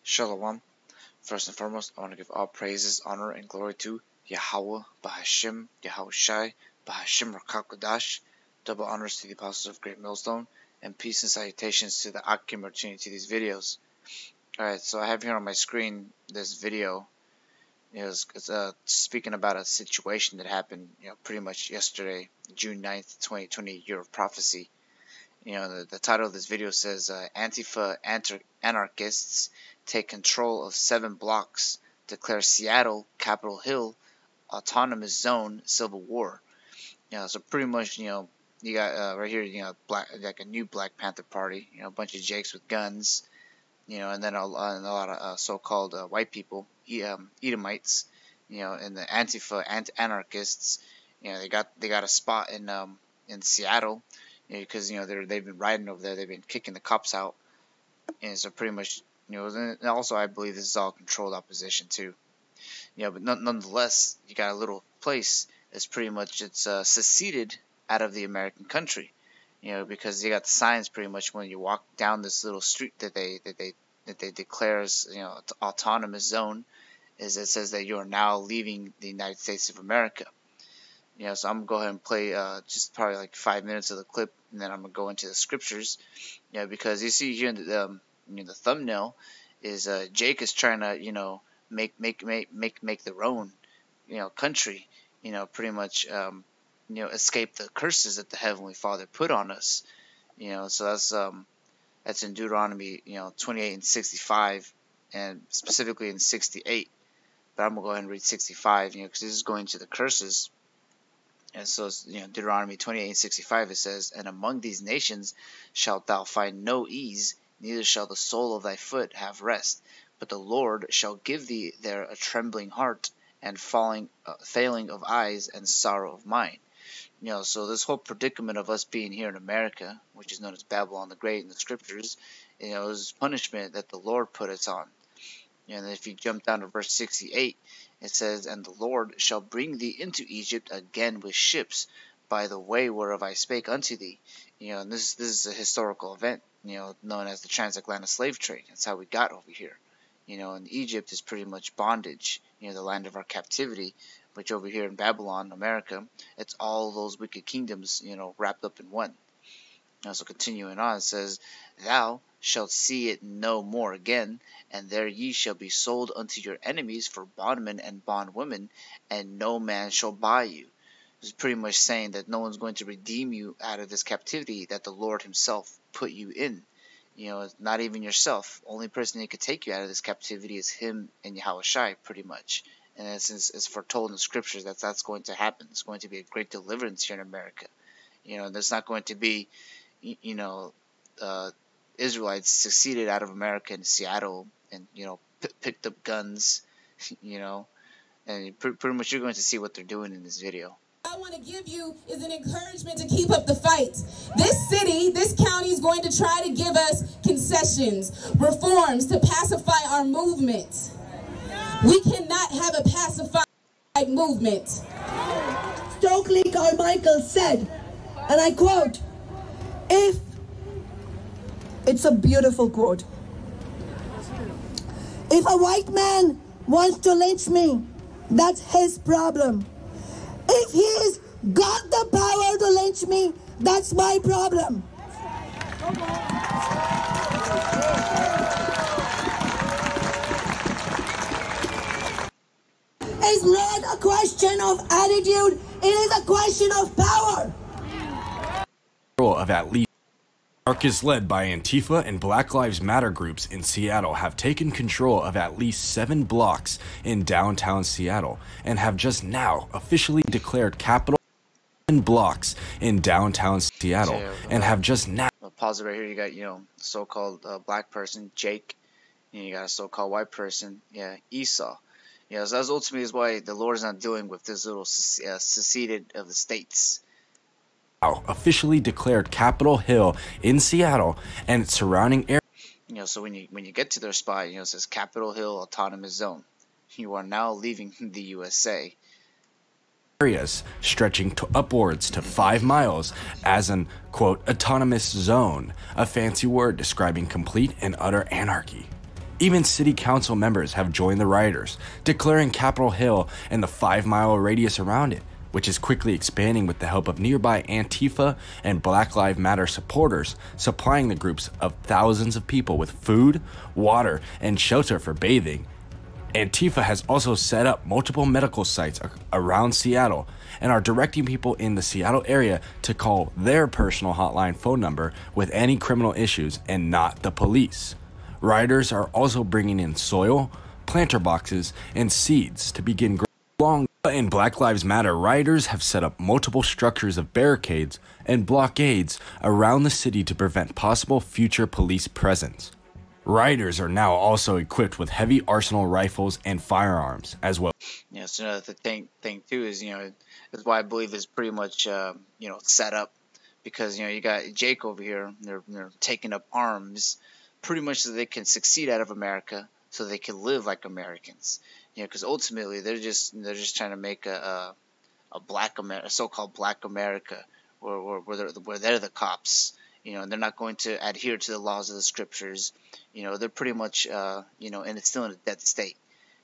Shalom. First and foremost, I want to give all praises, honor, and glory to Yahweh, Bahashim, YAHAWASHI, Bahashim Rakakodash. Double honors to the apostles of Great Millstone, and peace and salutations to the Akim or tuning to these videos. Alright, so I have here on my screen this video. It's speaking about a situation that happened, pretty much yesterday, June 9th, 2020, Year of Prophecy. The title of this video says, Antifa Anarchists take control of 7 blocks, declare Seattle, Capitol Hill, autonomous zone, civil war. So pretty much, you got right here, like a new Black Panther Party, a bunch of jakes with guns, and then a lot of so-called white people, Edomites, and the Antifa Anarchists. They got a spot in Seattle, because they've been riding over there, they've been kicking the cops out, and so pretty much, and also I believe this is all controlled opposition too. But nonetheless, you got a little place that's pretty much seceded out of the American country. Because you got the signs pretty much when you walk down this little street that they declare as autonomous zone, is it says that you are now leaving the United States of America. So I'm gonna go ahead and play just probably like 5 minutes of the clip, and then I'm gonna go into the scriptures. Because you see here in the thumbnail is Jake is trying to make their own country, pretty much escape the curses that the Heavenly Father put on us. So that's in Deuteronomy 28 and 65, and specifically in 68. But I'm gonna go ahead and read 65, because this is going to the curses. And so, Deuteronomy 28 and 65, it says, "And among these nations shalt thou find no ease, neither shall the sole of thy foot have rest. But the Lord shall give thee there a trembling heart, and failing of eyes, and sorrow of mind." So this whole predicament of us being here in America, which is known as Babylon the Great in the scriptures, is punishment that the Lord put us on. And if you jump down to verse 68, it says, "And the Lord shall bring thee into Egypt again with ships, by the way whereof I spake unto thee." And this is a historical event, known as the Transatlantic slave trade. That's how we got over here. And Egypt is pretty much bondage, the land of our captivity, which over here in Babylon, America, it's all those wicked kingdoms, wrapped up in one. So continuing on, it says, "Thou shalt see it no more again, and there ye shall be sold unto your enemies for bondmen and bondwomen, and no man shall buy you." It's pretty much saying that no one's going to redeem you out of this captivity that the Lord himself put you in. Not even yourself. Only person that could take you out of this captivity is him and YAHAWASHI, pretty much. And it's foretold in the scriptures that that's going to happen. It's going to be a great deliverance here in America. There's not going to be, Israelites seceded out of America in Seattle and, picked up guns, and pretty much you're going to see what they're doing in this video. I want to give you is an encouragement to keep up the fight. This city, this county is going to try to give us concessions, reforms to pacify our movement. We cannot have a pacified movement. Stokely Carmichael said, and I quote, it's a beautiful quote, "If a white man wants to lynch me, that's his problem. If he's got the power to lynch me, that's my problem." It's not a question of attitude, it is a question of power. Of at least Anarchists led by Antifa and Black Lives Matter groups in Seattle have taken control of at least 7 blocks in downtown Seattle and have just now officially declared Capitol blocks in downtown Seattle and have just now. I'll pause it right here. You got so-called black person Jake, you got a so-called white person, Esau. So that's ultimately is why the Lord is not dealing with this little seceded of the states. Officially declared Capitol Hill in Seattle and its surrounding area. So when you get to their spot, it says Capitol Hill Autonomous Zone. You are now leaving the USA. Areas stretching to upwards to 5 miles as an, quote, autonomous zone, a fancy word describing complete and utter anarchy. Even city council members have joined the rioters, declaring Capitol Hill and the 5-mile radius around it, which is quickly expanding with the help of nearby Antifa and Black Lives Matter supporters, supplying the groups of thousands of people with food, water, and shelter for bathing. Antifa has also set up multiple medical sites around Seattle and are directing people in the Seattle area to call their personal hotline phone number with any criminal issues and not the police. Rioters are also bringing in soil, planter boxes, and seeds to begin growing. In Black Lives Matter, rioters have set up multiple structures of barricades and blockades around the city to prevent possible future police presence. Rioters are now also equipped with heavy arsenal rifles and firearms as well. Yeah, so the thing too is, that's why I believe it's pretty much, set up, because, you got Jake over here, they're taking up arms pretty much so they can succeed out of America, so they can live like Americans. Because ultimately they're just trying to make a so-called Black America, where they're the cops. And they're not going to adhere to the laws of the scriptures. They're pretty much, and it's still in a dead state.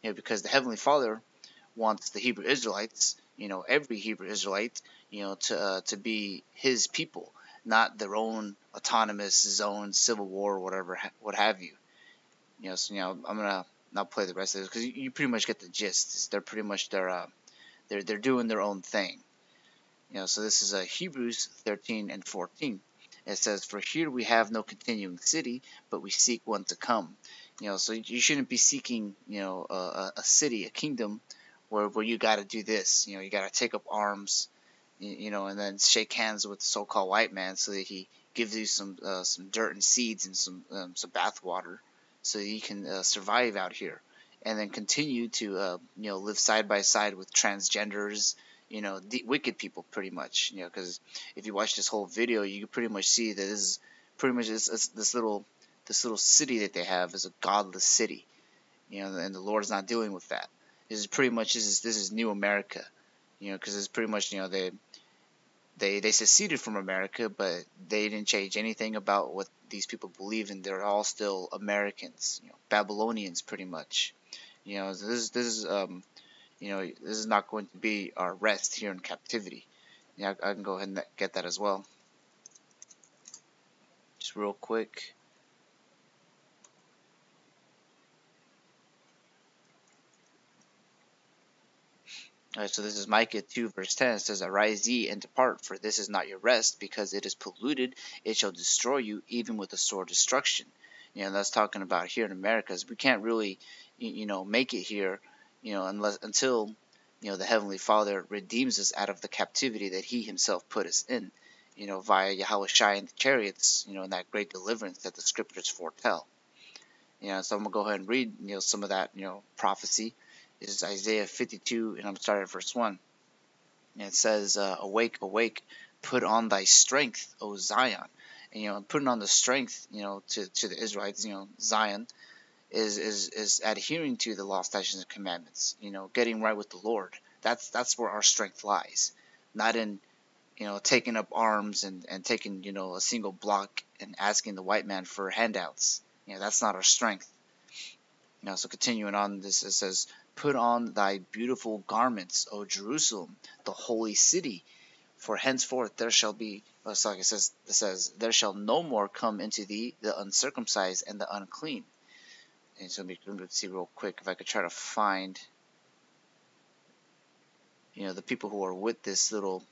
Because the Heavenly Father wants the Hebrew Israelites, every Hebrew Israelite, to be His people, not their own autonomous zone, civil war, whatever, what have you. I'm gonna not play the rest of this because you pretty much get the gist. They're pretty much they're doing their own thing. So this is Hebrews 13 and 14. It says, "For here we have no continuing city, but we seek one to come." So you shouldn't be seeking, a city, a kingdom, where you got to do this. You got to take up arms, and then shake hands with the so-called white man so that he gives you some dirt and seeds and some bath water, so that you can survive out here, and then continue to live side by side with transgenders. Wicked people, pretty much. Because if you watch this whole video, you can pretty much see that this is pretty much this little city that they have is a godless city. And the Lord's not dealing with that. This is pretty much this is new America. Because it's pretty much they seceded from America, but they didn't change anything about what these people believe in. They're all still Americans, Babylonians, pretty much. This is not going to be our rest here in captivity. I can go ahead and get that as well. Just real quick. Alright, so this is Micah 2 verse 10. It says, "Arise ye and depart, for this is not your rest, because it is polluted. It shall destroy you, even with a sore destruction." That's talking about here in America. We can't really, make it here, until the Heavenly Father redeems us out of the captivity that He Himself put us in, via YAHAWASHI and the chariots, and that great deliverance that the scriptures foretell. So I'm gonna go ahead and read, some of that, prophecy. This is Isaiah 52, and I'm starting at verse 1. And it says, "Awake, awake, put on thy strength, O Zion." And putting on the strength, to the Israelites, Zion is adhering to the law, statutes, and commandments. Getting right with the Lord. That's where our strength lies, not in taking up arms and taking a single block and asking the white man for handouts. That's not our strength. So continuing on, it says, "Put on thy beautiful garments, O Jerusalem, the holy city, for henceforth there shall be," so like it says, "there shall no more come into thee the uncircumcised and the unclean." And so let's see real quick if I could try to find, the people who are with this little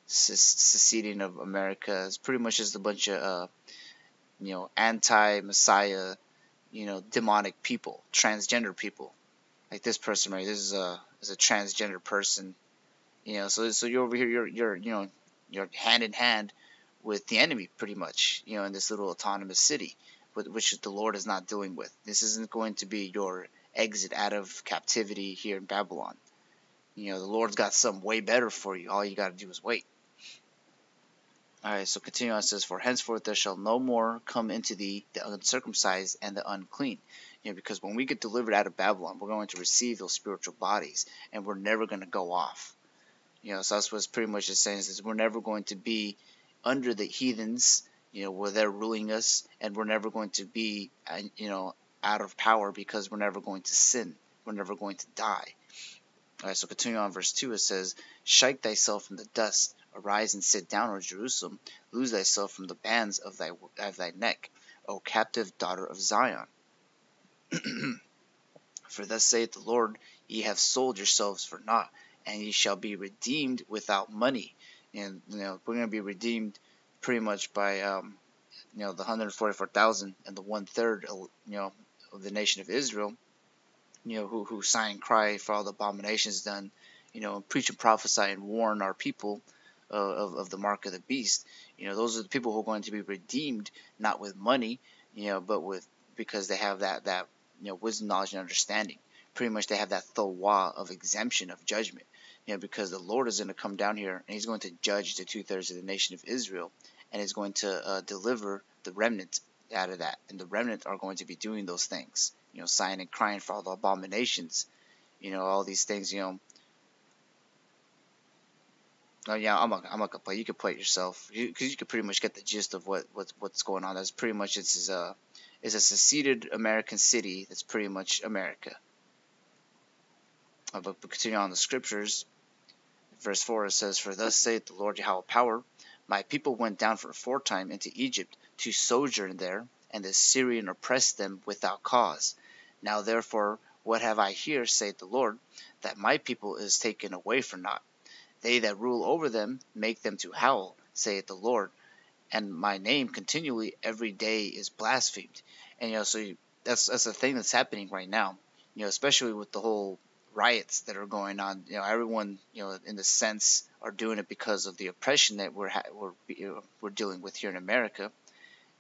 seceding of America. It's pretty much just a bunch of, anti-Messiah, demonic people, transgender people. Like this person right, this is a transgender person. So you're over here, you're hand in hand with the enemy, pretty much, in this little autonomous city, which the Lord is not dealing with. This isn't going to be your exit out of captivity here in Babylon. The Lord's got something way better for you. All you got to do is wait. Alright, so continue on. It says, "For henceforth there shall no more come into thee the uncircumcised and the unclean." Because when we get delivered out of Babylon, we're going to receive those spiritual bodies, and we're never going to go off. So that's what's pretty much just saying, is we're never going to be under the heathens, where they're ruling us, and we're never going to be, out of power, because we're never going to sin. We're never going to die. Alright, so continuing on verse 2, it says, Shake thyself from the dust, arise and sit down, O Jerusalem, lose thyself from the bands of thy neck, O captive daughter of Zion. For thus saith the Lord, ye have sold yourselves for naught, and ye shall be redeemed without money. And we're going to be redeemed pretty much by the 144,000 and the 1/3 of the nation of Israel, who sigh and cry for all the abominations done, preach and prophesy and warn our people of the mark of the beast. Those are the people who are going to be redeemed, not with money, but because they have that wisdom, knowledge, and understanding. Pretty much they have that thawah of exemption, of judgment, because the Lord is going to come down here and he's going to judge the 2/3 of the nation of Israel, and is going to deliver the remnant out of that. And the remnant are going to be doing those things, sighing and crying for all the abominations, all these things, Oh yeah, I'm not gonna play. You can play it yourself, because you can pretty much get the gist of what's going on. That's pretty much it's a seceded American city that's pretty much America. But continue on the scriptures. Verse 4, it says, For thus saith the Lord Yahweh power, my people went down for aforetime into Egypt to sojourn there, and the Syrian oppressed them without cause. Now therefore, what have I here, saith the Lord, that my people is taken away for naught? They that rule over them make them to howl, saith the Lord, and my name continually every day is blasphemed. And so that's the thing that's happening right now. Especially with the whole riots that are going on. Everyone, in the sense, are doing it because of the oppression that we're dealing with here in America.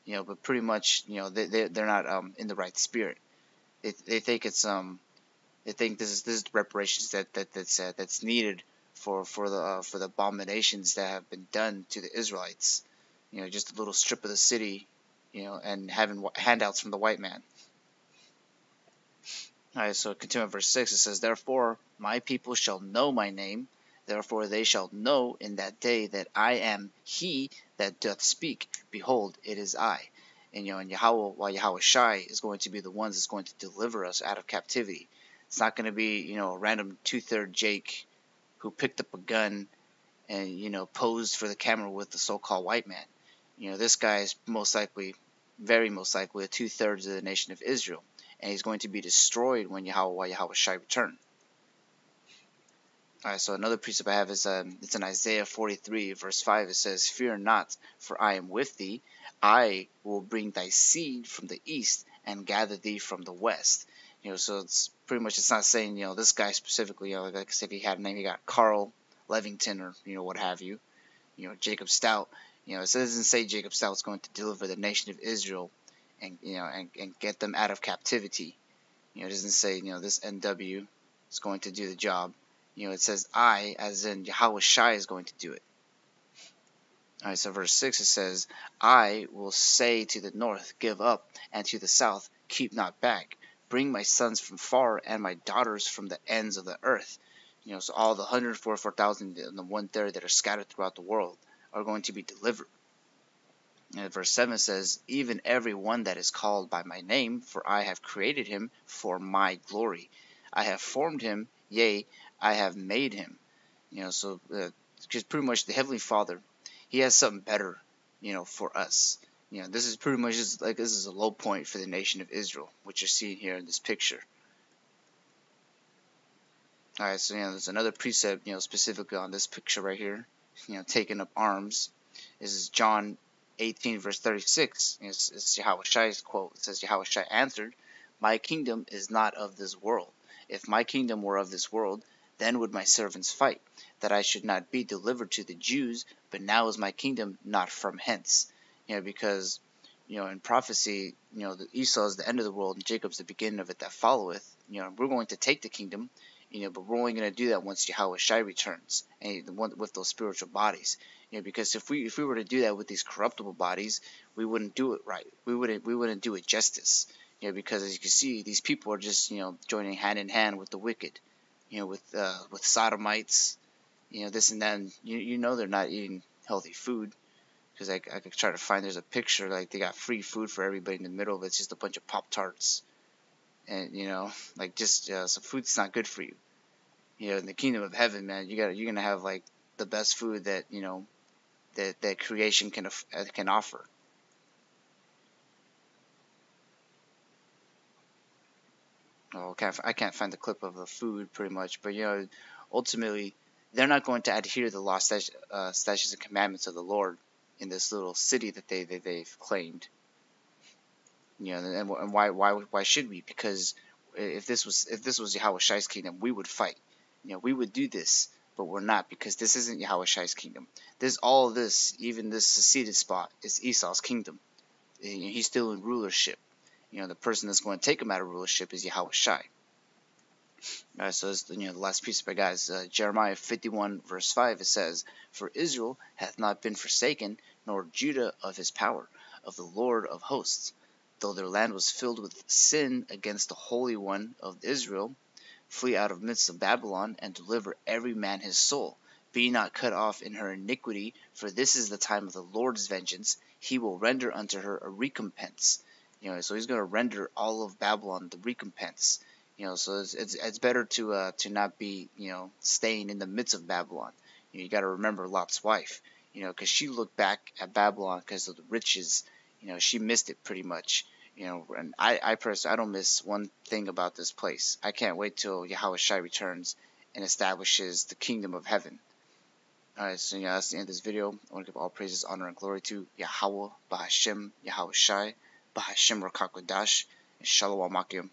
But pretty much, they're not in the right spirit. They think it's they think this is the reparations that's needed for the abominations that have been done to the Israelites. Just a little strip of the city, and having handouts from the white man. Alright, so continue verse 6, it says, Therefore my people shall know my name, therefore they shall know in that day that I am he that doth speak. Behold, it is I. And YAHAWASHI is going to be the ones that's going to deliver us out of captivity. It's not going to be, a random 2/3 Jake who picked up a gun and, posed for the camera with the so-called white man. This guy is very most likely, a 2/3 of the nation of Israel. And he's going to be destroyed when YAHAWASHI return. Alright, so another precept I have is it's in Isaiah 43 verse 5. It says, Fear not, for I am with thee. I will bring thy seed from the east and gather thee from the west. So it's pretty much, it's not saying, this guy specifically, like I said, he had a name, he got Carl Levington or, what have you, Jacob Stout. It doesn't say Jacob Stout is going to deliver the nation of Israel and, and get them out of captivity. It doesn't say, this NW is going to do the job. It says I, as in YAHAWASHI, is going to do it. Alright, so verse 6, it says, I will say to the north, give up, and to the south, keep not back. Bring my sons from far, and my daughters from the ends of the earth. So all the 144,000 and the 1/3 that are scattered throughout the world are going to be delivered. And verse 7 says, Even every one that is called by my name, for I have created him for my glory. I have formed him, yea, I have made him. So because pretty much the Heavenly Father, he has something better, for us. This is pretty much just like, this is a low point for the nation of Israel, which you're seeing here in this picture. Alright, so there's another precept, specifically on this picture right here, taking up arms. This is John 18 verse 36. It's YAHAWASHI's quote. It says, YAHAWASHI answered, My kingdom is not of this world. If my kingdom were of this world, then would my servants fight, that I should not be delivered to the Jews, but now is my kingdom not from hence. Because, in prophecy, Esau is the end of the world, and Jacob's the beginning of it that followeth. We're going to take the kingdom, but we're only going to do that once YAHAWASHI returns, and with those spiritual bodies. Because if we were to do that with these corruptible bodies, we wouldn't do it right. We wouldn't do it justice. Because as you can see, these people are just joining hand in hand with the wicked. With sodomites, this and that. And they're not eating healthy food. Because I could try to find, there's a picture, like they got free food for everybody in the middle of it. It's just a bunch of Pop-Tarts. and like just some food's not good for you. In the kingdom of heaven, man, you're gonna have like the best food that that creation can offer. Oh, I can't find the clip of the food pretty much, but ultimately they're not going to adhere to the law, statutes, and commandments of the Lord in this little city that they've claimed. And why should we? Because if this was Yahawashi's kingdom, we would fight. We would do this, but we're not, because this isn't Yahawashi's kingdom. All of this, even this seceded spot, is Esau's kingdom. He's still in rulership. The person that's going to take him out of rulership is Yahawashi. Alright, so this, the last piece of it, guys. Jeremiah 51 verse 5, it says, "For Israel hath not been forsaken, nor Judah of his power, of the Lord of hosts. Though their land was filled with sin against the Holy One of Israel, flee out of midst of Babylon, and deliver every man his soul. Be not cut off in her iniquity, for this is the time of the Lord's vengeance. He will render unto her a recompense." So he's going to render all of Babylon the recompense. So it's better to not be staying in the midst of Babylon. You got to remember Lot's wife. Because she looked back at Babylon because of the riches. She missed it pretty much. And I personally, I don't miss one thing about this place. I can't wait till Yahawashi returns and establishes the kingdom of heaven. Alright, so that's the end of this video. I want to give all praises, honor, and glory to Yahawah, Bahashem, Yahawashi, Bahashem Rakakwadash, and Shalom Akim.